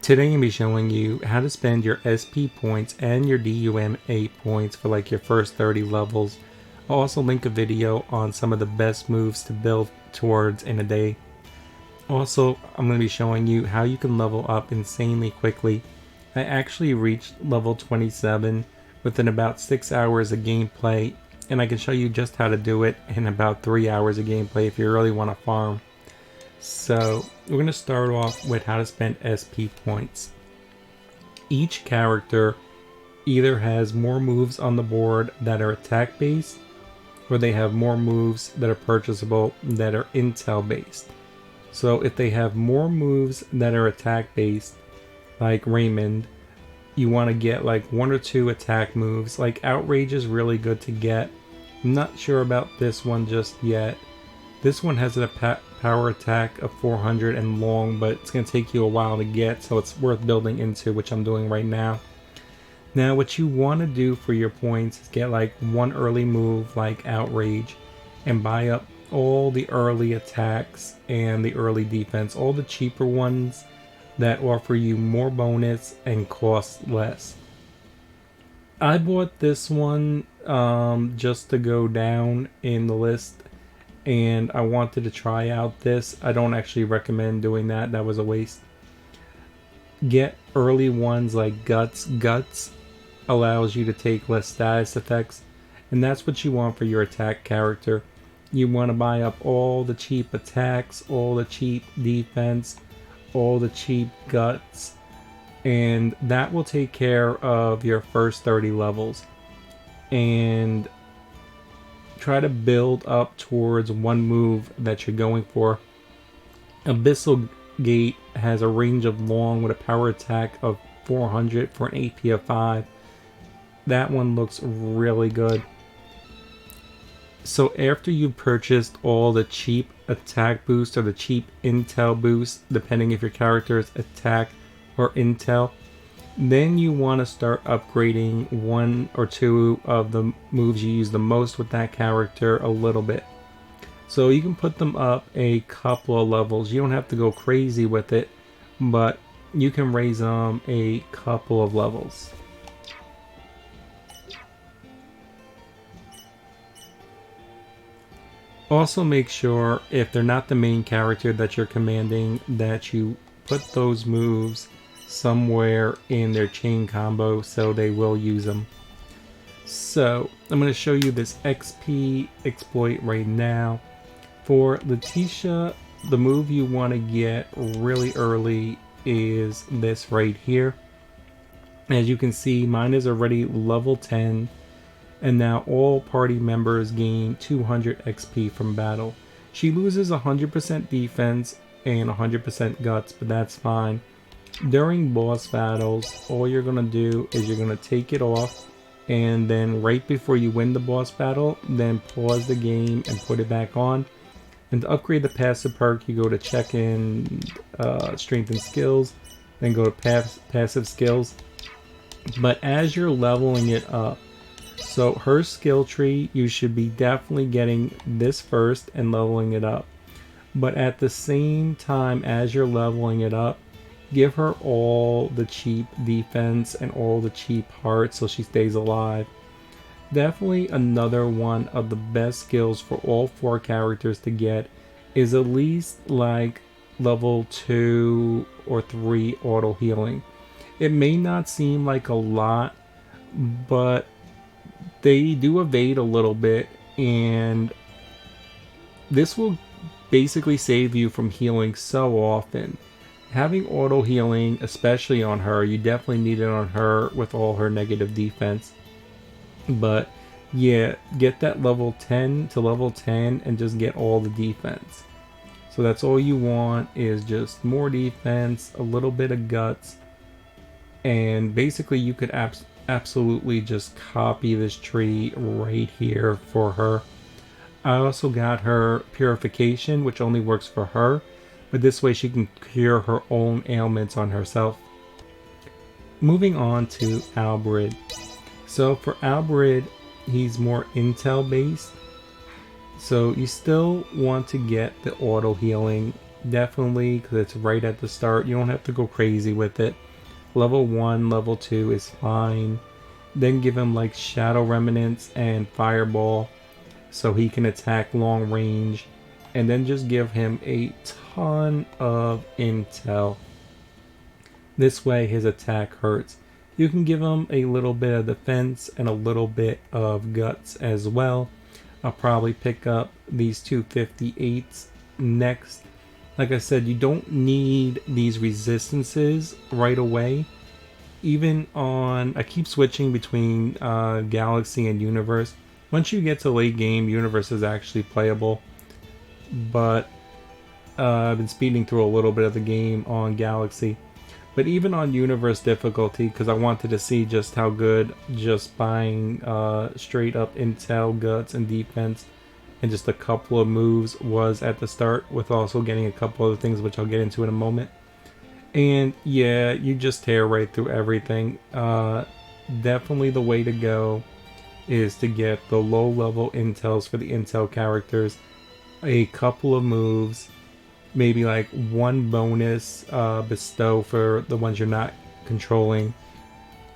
Today I'm going to be showing you how to spend your SP points and your D.U.M.A points for like your first 30 levels. I'll also link a video on some of the best moves to build towards in a day. Also, I'm going to be showing you how you can level up insanely quickly. I actually reached level 27 within about 6 hours of gameplay, and I can show you just how to do it in about 3 hours of gameplay if you really want to farm. So we're going to start off with how to spend SP points. Each character either has more moves on the board that are attack based, or they have more moves that are purchasable that are intel based. So if they have more moves that are attack based, like Raymond, you want to get like 1 or 2 attack moves. Like Outrage is really good to get. I'm not sure about this one just yet. This one has a power attack of 400 and long, but it's going to take you a while to get, so it's worth building into, which I'm doing right now. Now what you want to do for your points is get like 1 early move like Outrage and buy up all the early attacks and the early defense, all the cheaper ones that offer you more bonus and cost less. I bought this one just to go down in the list, and I wanted to try out this. I don't actually recommend doing that. That was a waste. Get early ones like Guts. Guts allows you to take less status effects, and that's what you want for your attack character. You want to buy up all the cheap attacks, all the cheap defense, all the cheap guts, and that will take care of your first 30 levels. And try to build up towards one move that you're going for. Abyssal Gate has a range of long with a power attack of 400 for an AP of 5. That one looks really good. So after you've purchased all the cheap attack boosts or the cheap intel boosts, depending if your character is attack or intel, then you want to start upgrading 1 or 2 of the moves you use the most with that character a little bit. So you can put them up a couple of levels. You don't have to go crazy with it, but you can raise them a couple of levels. Also make sure, if they're not the main character that you're commanding, that you put those moves somewhere in their chain combo so they will use them. So I'm going to show you this XP exploit right now. For Letitia, the move you want to get really early is this right here. As you can see, mine is already level 10, and now all party members gain 200 XP from battle. She loses 100% defense and 100% guts, but that's fine. During boss battles, all you're going to do is you're going to take it off, and then right before you win the boss battle, then pause the game and put it back on. And to upgrade the passive perk, you go to check in strength and skills, then go to passive skills. But as you're leveling it up, so her skill tree, you should be definitely getting this first and leveling it up. But at the same time as you're leveling it up, give her all the cheap defense and all the cheap hearts so she stays alive. Definitely another one of the best skills for all 4 characters to get is at least like level 2 or 3 auto healing. It may not seem like a lot, but they do evade a little bit, and this will basically save you from healing so often. Having auto healing, especially on her, you definitely need it on her with all her negative defense. But yeah, get that level 10 to level 10 and just get all the defense. So that's all you want, is just more defense, a little bit of guts, and basically you could absolutely just copy this tree right here for her. I also got her purification, which only works for her, but this way she can cure her own ailments on herself. Moving on to Albred. So for Albred, he's more intel based. So you still want to get the auto healing definitely, because it's right at the start. You don't have to go crazy with it. Level 1, level 2 is fine. Then give him like Shadow Remnants and Fireball so he can attack long range. And then just give him a ton of intel. This way his attack hurts. You can give him a little bit of defense and a little bit of guts as well. I'll probably pick up these 258s next. Like I said, you don't need these resistances right away. Even on, I keep switching between Galaxy and Universe. Once you get to late game, Universe is actually playable. But I've been speeding through a little bit of the game on Galaxy. But even on Universe difficulty, because I wanted to see just how good just buying straight up intel, guts, and defense, and just a couple of moves was at the start, with also getting a couple other things which I'll get into in a moment. And yeah, you just tear right through everything. Definitely the way to go is to get the low level intels for the intel characters, a couple of moves, maybe like one bonus bestow for the ones you're not controlling.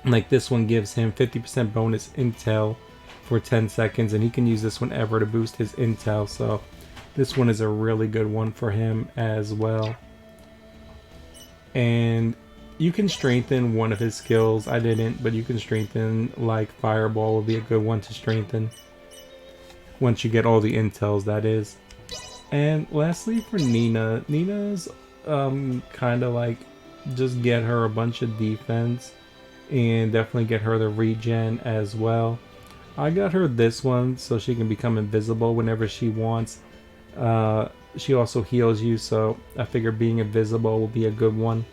Like this one gives him 50% bonus intel for 10 seconds, and he can use this whenever to boost his intel, so this one is a really good one for him as well. And you can strengthen one of his skills. I didn't, but you can strengthen, like Fireball would be a good one to strengthen once you get all the intels, that is. And lastly for Nina, Nina's kind of like just get her a bunch of defense and definitely get her the regen as well. I got her this one so she can become invisible whenever she wants. She also heals you, so I figure being invisible will be a good one.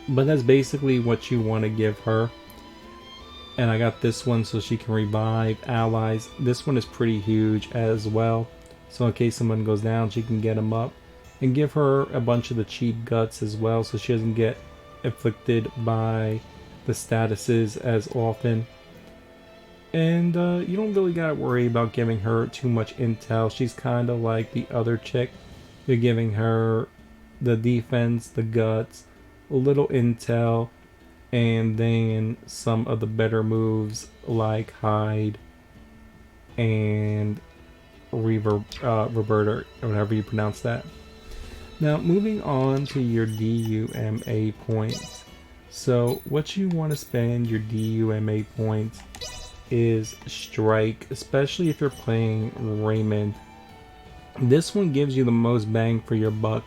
But that's basically what you want to give her. And I got this one so she can revive allies. This one is pretty huge as well, so in case someone goes down, she can get them up. And give her a bunch of the cheap guts as well, so she doesn't get afflicted by the statuses as often. And you don't really gotta worry about giving her too much intel. She's kind of like the other chick. You're giving her the defense, the guts, a little intel, and then some of the better moves like hide and reverter, or however you pronounce that. Now moving on to your D.U.M.A points. So what you want to spend your D.U.M.A points is Strike, especially if you're playing Raymond. This one gives you the most bang for your buck.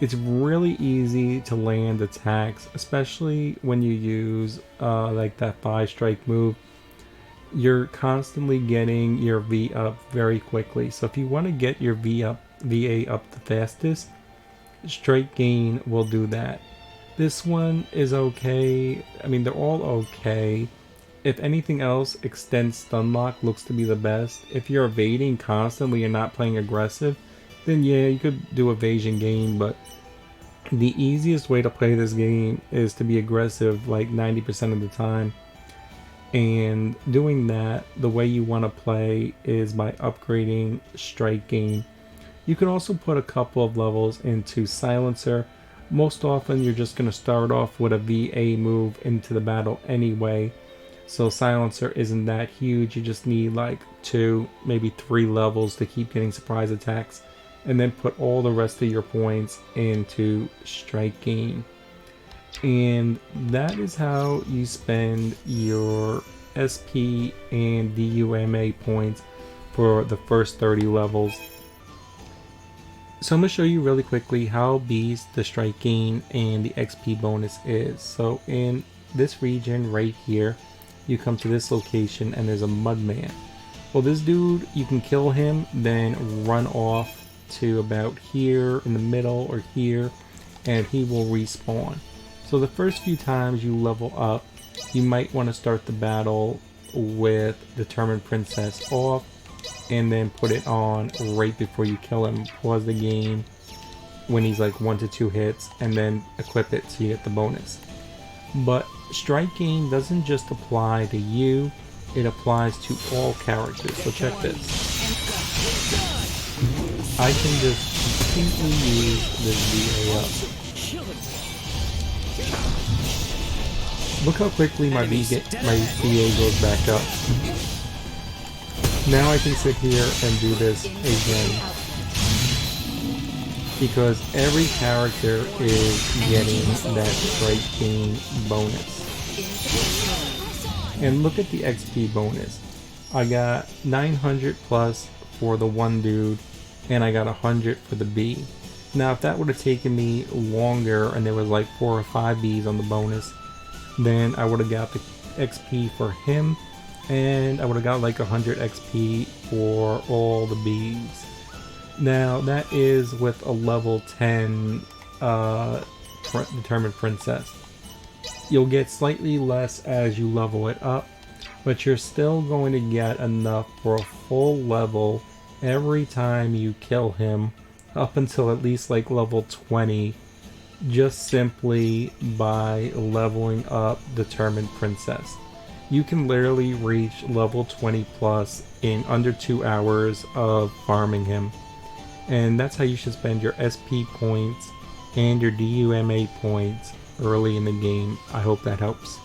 It's really easy to land attacks, especially when you use like that 5-strike move. You're constantly getting your V up very quickly. So if you want to get your VA up the fastest, Strike Gain will do that. This one is okay. I mean, they're all okay. If anything else, Extend Stun Lock looks to be the best. If you're evading constantly and not playing aggressive, then yeah, you could do Evasion Gain, but the easiest way to play this game is to be aggressive like 90% of the time. And doing that, the way you want to play is by upgrading Strike Gain. You can also put a couple of levels into Silencer. Most often you're just going to start off with a VA move into the battle anyway. So Silencer isn't that huge. You just need like 2, maybe 3 levels to keep getting surprise attacks. And then put all the rest of your points into Strike Gain. And that is how you spend your SP and D.U.M.A points for the first 30 levels. So I'm going to show you really quickly how beast the Strike Gain and the XP bonus is. So in this region right here, you come to this location and there's a Mudman. Well, this dude, you can kill him, then run off to about here in the middle or here, and he will respawn. So the first few times you level up, you might want to start the battle with Determined Princess off, and then put it on right before you kill him. Pause the game when he's like 1 to 2 hits, and then equip it so you get the bonus. But Strike Gain doesn't just apply to you, it applies to all characters. So check this. I can just instantly use this VA up. Look how quickly my VA goes back up. Now I can sit here and do this again, because every character is getting that strike gain bonus. And look at the XP bonus. I got 900 plus for the one dude, and I got 100 for the B. Now if that would have taken me longer and there was like 4 or 5 Bs on the bonus, then I would have got the XP for him, and I would have got like 100 XP for all the Bs. Now that is with a level 10 determined princess. You'll get slightly less as you level it up, but you're still going to get enough for a full level every time you kill him, up until at least like level 20, just simply by leveling up determined princess. You can literally reach level 20 plus in under 2 hours of farming him. And that's how you should spend your SP points and your D.U.M.A points early in the game. I hope that helps.